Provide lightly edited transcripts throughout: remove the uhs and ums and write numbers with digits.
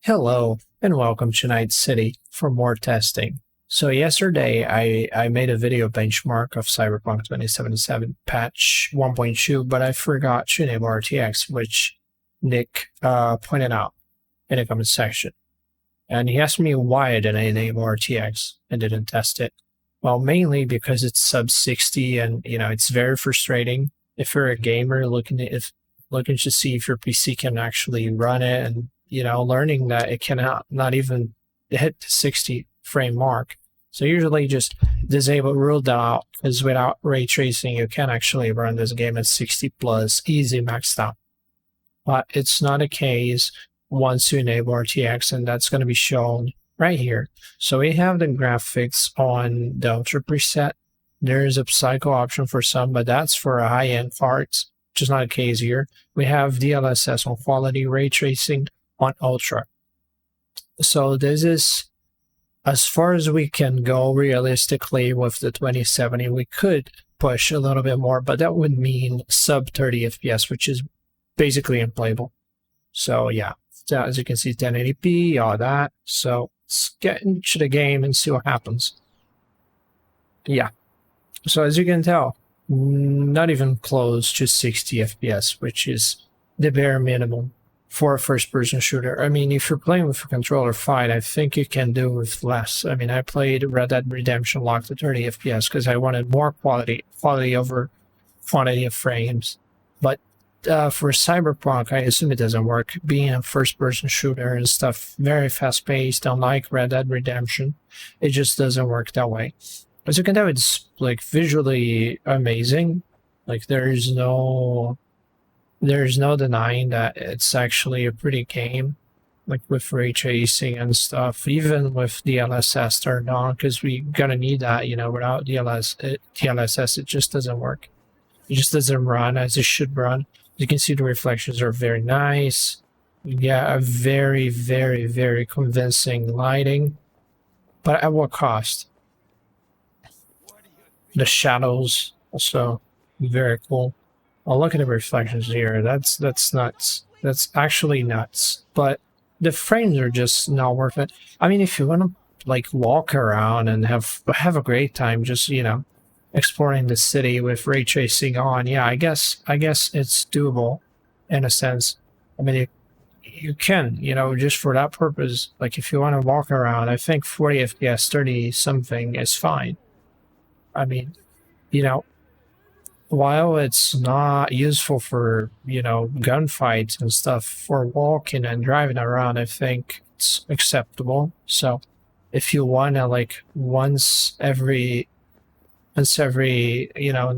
Hello and welcome to Night City for more testing. So yesterday I made a video benchmark of Cyberpunk 2077 patch 1.2, but I forgot to enable RTX, which Nick pointed out in the comment section. And he asked me why I didn't enable RTX and didn't test it. Well, mainly because it's sub 60 and it's very frustrating if you're a gamer looking to see if your PC can actually run it and learning that it cannot not even hit the 60 frame mark. So usually just disable rule that out because without ray tracing, you can actually run this game at 60 plus easy maxed out. But it's not a case once you enable RTX, and that's going to be shown right here. So we have the graphics on the Ultra preset. There is a cycle option for some, but that's for high-end parts, which is not the case here. We have DLSS on quality, ray tracing on Ultra. So this is as far as we can go realistically with the 2070. We could push a little bit more, but that would mean sub 30 FPS, which is basically unplayable. So yeah, as you can see, 1080p, all that. So let's get into the game and see what happens. Yeah. So as you can tell, not even close to 60 FPS, which is the bare minimum for a first-person shooter. I mean, if you're playing with a controller, fine. I think you can do with less. I mean, I played Red Dead Redemption locked to 30 FPS because I wanted more quality over quantity of frames. But for Cyberpunk, I assume it doesn't work. Being a first-person shooter and stuff, very fast-paced, unlike Red Dead Redemption, it just doesn't work that way. As you can tell, it's like visually amazing. Like there's no denying that it's actually a pretty game, like with ray tracing and stuff, even with DLSS turned on, because we're gonna need that, without DLSS, it just doesn't work. It just doesn't run as it should run. You can see the reflections are very nice. You get a very, very, very convincing lighting, but at what cost? The shadows also very cool. Oh, look at the reflections here. That's nuts. That's actually nuts. But the frames are just not worth it. I mean, if you want to like walk around and have a great time, just exploring the city with ray tracing on, yeah, I guess it's doable, in a sense. I mean, you can, just for that purpose. Like if you want to walk around, I think 40 FPS, 30 something is fine. I mean, while it's not useful for, gunfights and stuff, for walking and driving around, I think it's acceptable. So if you want to like once every lifetime,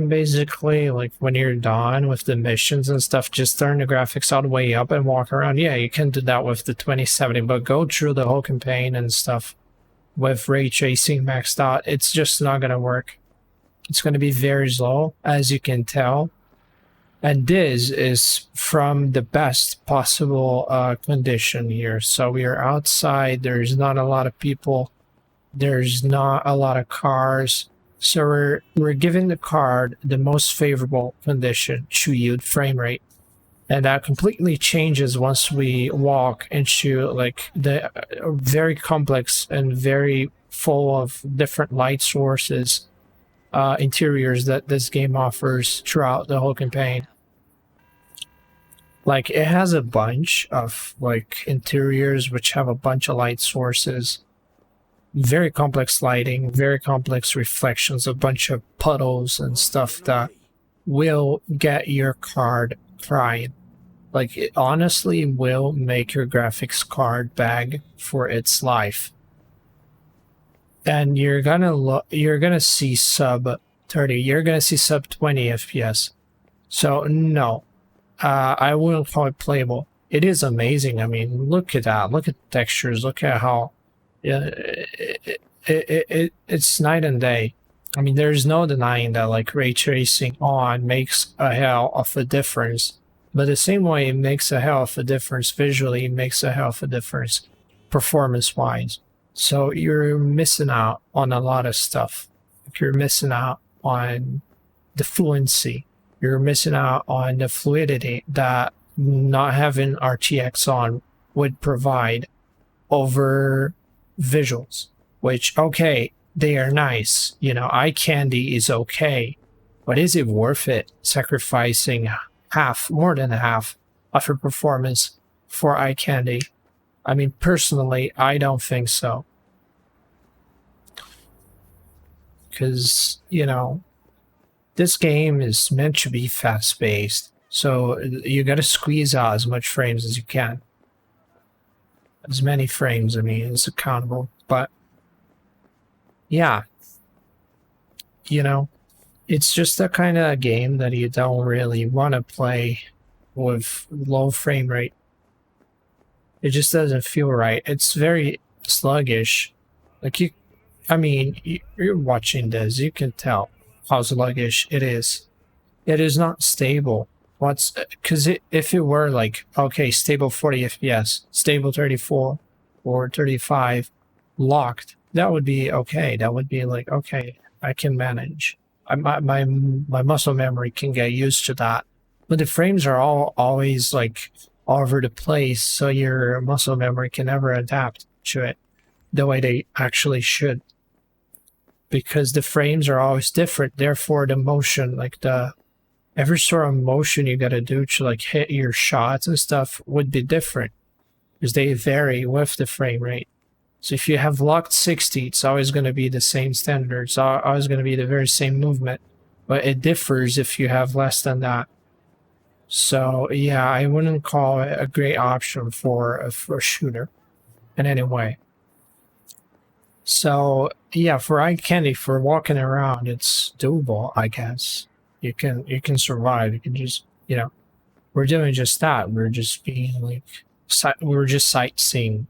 basically, like when you're done with the missions and stuff, just turn the graphics all the way up and walk around. Yeah, you can do that with the 2070, but go through the whole campaign and stuff with ray tracing maxed out, it's just not going to work. It's going to be very slow, as you can tell. And this is from the best possible condition here. So we are outside. There's not a lot of people. There's not a lot of cars. So we're giving the card the most favorable condition to yield frame rate. And that completely changes once we walk into like the very complex and very full of different light sources, interiors that this game offers throughout the whole campaign. Like it has a bunch of like interiors which have a bunch of light sources, very complex lighting, very complex reflections, a bunch of puddles and stuff that will get your card crying. Like it honestly will make your graphics card beg for its life. And you're gonna see sub 30, you're gonna see sub 20 FPS. So no, I wouldn't call it playable. It is amazing. I mean, look at that. Look at the textures. Look at how it's night and day. I mean, there's no denying that like ray tracing on makes a hell of a difference. But the same way it makes a hell of a difference visually, it makes a hell of a difference performance-wise. So you're missing out on a lot of stuff. You're missing out on the fluency. You're missing out on the fluidity that not having RTX on would provide over visuals, which, okay, they are nice. You know, eye candy is okay, but is it worth it sacrificing more than half of your performance for eye candy? I mean, personally, I don't think so. Because, you know, this game is meant to be fast paced. So you got to squeeze out as much frames as you can. As many frames, I mean, is accountable. But yeah, you know, it's just the kind of game that you don't really want to play with low frame rate. It just doesn't feel right. It's very sluggish. Like I mean, you're watching this, you can tell how sluggish it is. It is not stable. Because if it were like, okay, stable 40 FPS, stable 34 or 35, locked, that would be okay. That would be like, okay, I can manage. My muscle memory can get used to that. But the frames are always like all over the place, so your muscle memory can never adapt to it the way they actually should. Because the frames are always different, therefore the motion, like every sort of motion you gotta do to like hit your shots and stuff would be different because they vary with the frame rate. So if you have locked 60, it's always going to be the same standard. It's always going to be the very same movement, but it differs if you have less than that. So yeah, I wouldn't call it a great option for a shooter in any way. So yeah, for eye candy, for walking around, it's doable, I guess. You can survive. You can just, you know, we're doing just that. We're just being like, we're just sightseeing,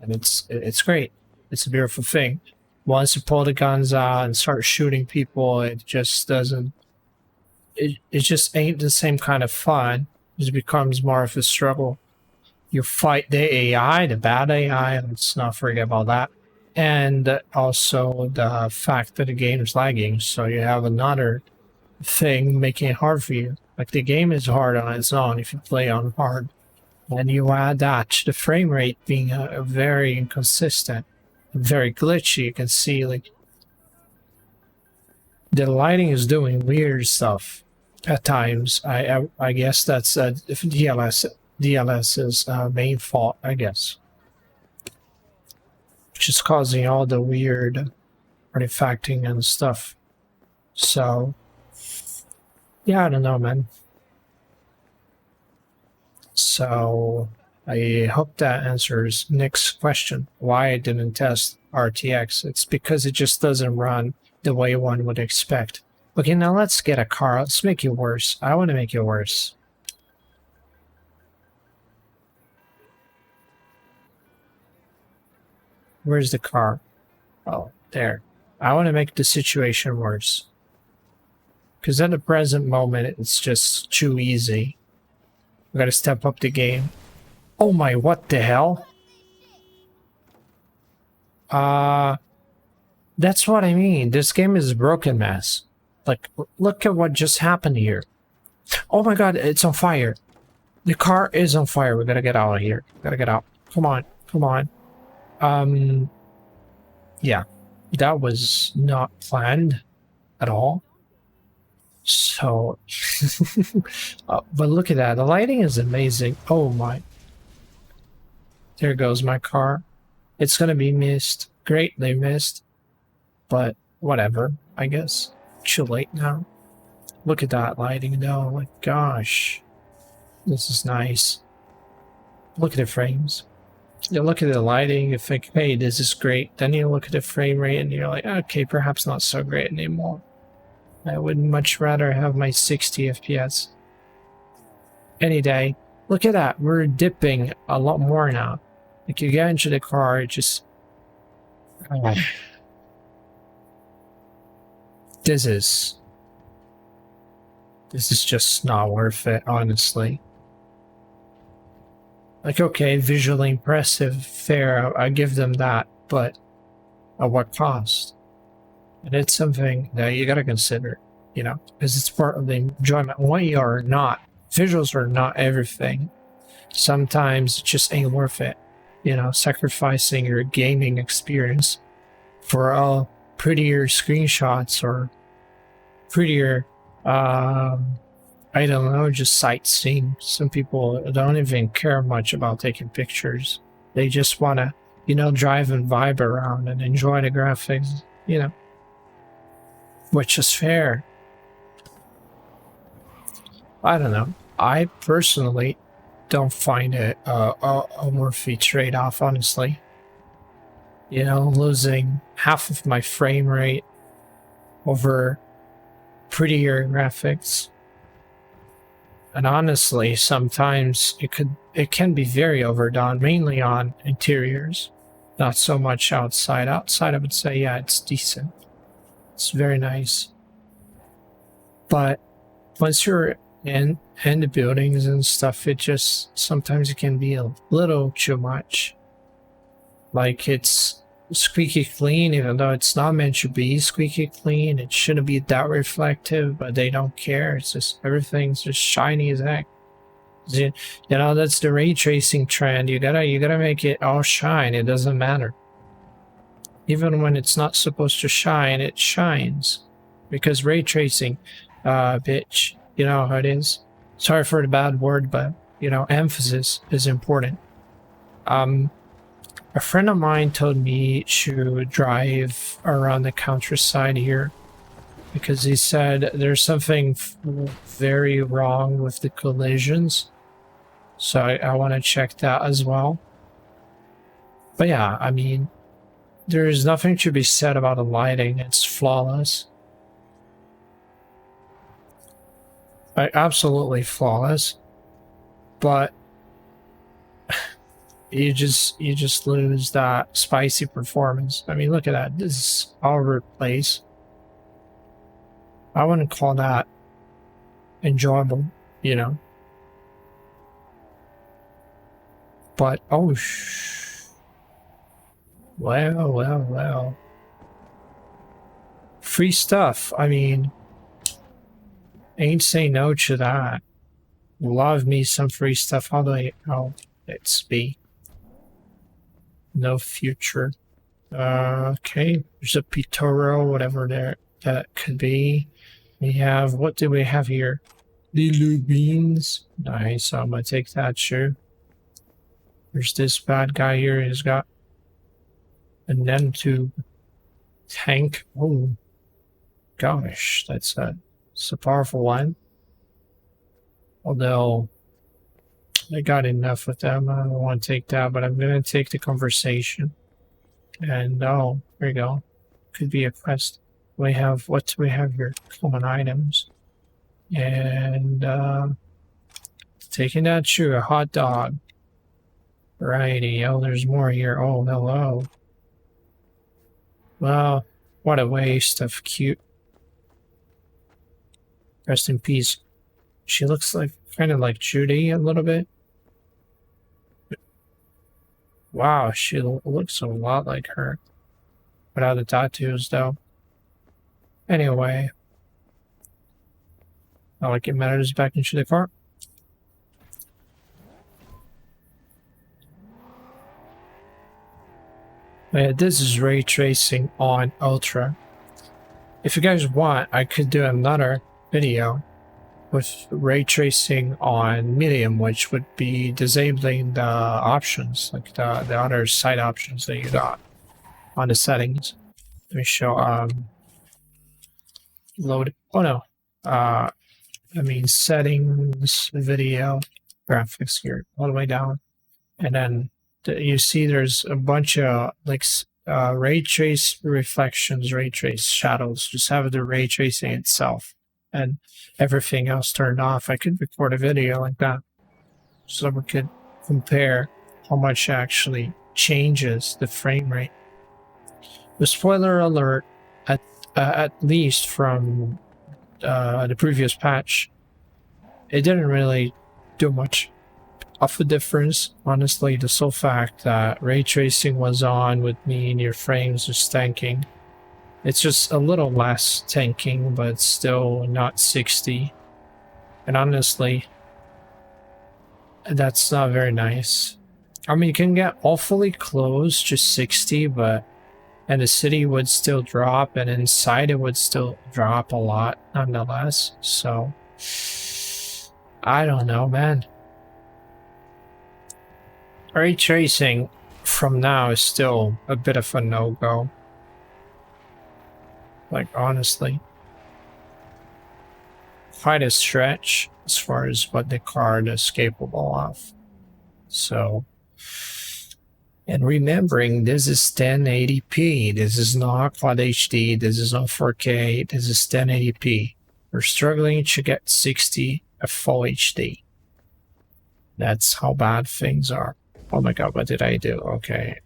and it's great. It's a beautiful thing. Once you pull the guns out and start shooting people, it just doesn't. It just ain't the same kind of fun. It just becomes more of a struggle. You fight the AI, the bad AI. Let's not forget about that. And also the fact that the game is lagging, so you have another thing making it hard for you. Like the game is hard on its own if you play on hard, and you add that to the frame rate being very inconsistent, very glitchy. You can see like the lighting is doing weird stuff at times. I guess that's DLS's main fault, I guess, which is causing all the weird artifacting and stuff. So yeah, I don't know, man. So I hope that answers Nick's question. Why I didn't test RTX? It's because it just doesn't run the way one would expect. Okay, now let's get a car. Let's make it worse. I want to make it worse. Where's the car? Oh, there. I want to make the situation worse. Because at the present moment, it's just too easy. We gotta step up the game. Oh my, what the hell? That's what I mean. This game is a broken mess. Like, look at what just happened here. Oh my god, it's on fire. The car is on fire. We gotta get out of here. Gotta get out. Come on, come on. Yeah, that was not planned at all. So, but look at that. The lighting is amazing. Oh my. There goes my car. It's gonna be missed. Great, they missed. But whatever, I guess. Too late now. Look at that lighting though. Like, gosh. This is nice. Look at the frames. You look at the lighting, you think, hey, this is great. Then you look at the frame rate and you're like, okay, perhaps not so great anymore. I would much rather have my 60 FPS. Any day. Look at that. We're dipping a lot more now. Like you get into the car, it just... This is just not worth it, honestly. Like, okay, visually impressive, fair, I give them that, but at what cost? And it's something that you gotta consider, you know, because it's part of the enjoyment. When you're not visuals are not everything. Sometimes it just ain't worth it, you know, sacrificing your gaming experience for prettier screenshots or prettier, I don't know, just sightseeing. Some people don't even care much about taking pictures. They just want to, you know, drive and vibe around and enjoy the graphics, you know, which is fair. I don't know. I personally don't find it a worthy trade-off, honestly. You know, losing half of my frame rate over prettier graphics. And honestly, sometimes it can be very overdone, mainly on interiors, not so much outside. Outside, I would say, yeah, it's decent. It's very nice. But once you're in the buildings and stuff, it just sometimes it can be a little too much. Like, it's squeaky clean, even though it's not meant to be squeaky clean. It shouldn't be that reflective, but they don't care. It's just everything's just shiny as heck. You know, that's the ray tracing trend. You gotta make it all shine. It doesn't matter. Even when it's not supposed to shine, it shines. Because ray tracing, bitch, you know how it is. Sorry for the bad word, but, you know, emphasis is important. A friend of mine told me to drive around the countryside here because he said there's something very wrong with the collisions. So I want to check that as well. But yeah, I mean, there's nothing to be said about the lighting. It's flawless. Like, absolutely flawless. But you just lose that spicy performance. I mean, look at that. This is all over the place. I wouldn't call that enjoyable, you know. But oh, well. Free stuff. I mean, ain't say no to that. Love me some free stuff. How it's be. No future. Okay, there's a Pitoro, whatever that could be. We have, what do we have here? Lulu beans. Nice, so I'm gonna take that, sure. There's this bad guy here. He's got a NEM tube tank. Oh, gosh, that's a powerful one. Although I got enough with them. I don't want to take that, but I'm going to take the conversation. And oh, there you go. Could be a quest. We have, what do we have here? Common items. And taking that shoe, a hot dog. Righty. Oh, there's more here. Oh, hello. Well, what a waste of cute. Rest in peace. She looks like kind of like Judy a little bit. Wow, she looks a lot like her. Without the tattoos, though. Anyway. I'll get matters back into the car. This is ray tracing on Ultra. If you guys want, I could do another video with ray tracing on medium, which would be disabling the options, like the other side options that you got on the settings. Let me show load. Oh no, I mean settings, video, graphics here, all the way down, and then you see there's a bunch of like ray trace reflections, ray trace shadows. Just have the ray tracing itself and everything else turned off. I could record a video like that so we could compare how much actually changes the frame rate. The spoiler alert, at least from the previous patch, it didn't really do much of a difference. Honestly, the sole fact that ray tracing was on would mean your frames just tanking. It's just a little less tanking, but still not 60. And honestly, That's not very nice. I mean, you can get awfully close to 60, but and the city would still drop, and inside it would still drop a lot nonetheless. So I don't know, man. Ray tracing from now is still a bit of a no-go. Like, honestly. Quite a stretch as far as what the card is capable of. So, and remembering this is 1080p. This is not Quad HD. This is not 4K. This is 1080p. We're struggling to get 60 at full HD. That's how bad things are. Oh my god, what did I do? Okay.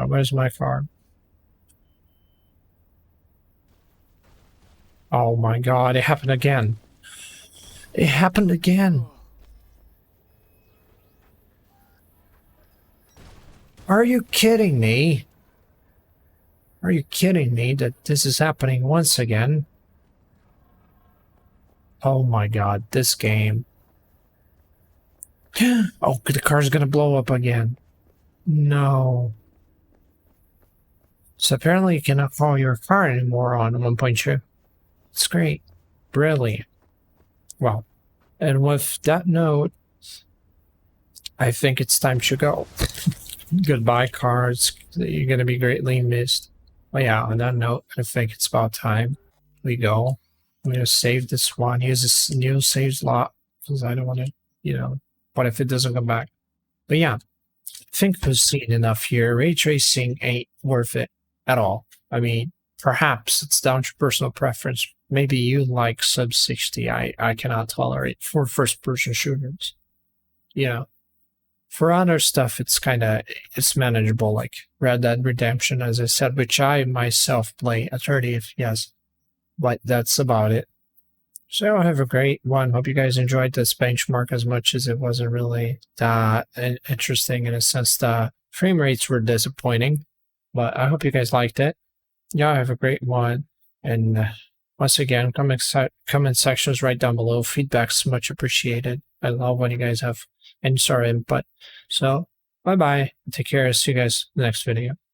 Where's my card? Oh my god, it happened again. It happened again. Are you kidding me? Are you kidding me that this is happening once again? Oh my god, this game. Oh, the car's gonna blow up again. No. So apparently you cannot call your car anymore on 1.2. It's great. Brilliant. Well, and with that note, I think it's time to go. Goodbye, cars. You're going to be greatly missed. Well, yeah, on that note, I think it's about time we go. I'm going to save this one. Use this new save slot because I don't want to, you know, what if it doesn't come back? But yeah, I think we've seen enough here. Ray tracing ain't worth it at all. I mean, perhaps it's down to personal preference. Maybe you like sub 60. I cannot tolerate for first person shooters. You know, for other stuff, it's it's manageable, like Red Dead Redemption, as I said, which I myself play at 30 FPS. But that's about it. So have a great one. Hope you guys enjoyed this benchmark as much as it wasn't really that interesting in a sense. The frame rates were disappointing, but I hope you guys liked it. Yeah, have a great one. And once again, comment sections right down below. Feedback's much appreciated. I love when you guys have any sort of input. So, bye-bye. Take care. See you guys in the next video.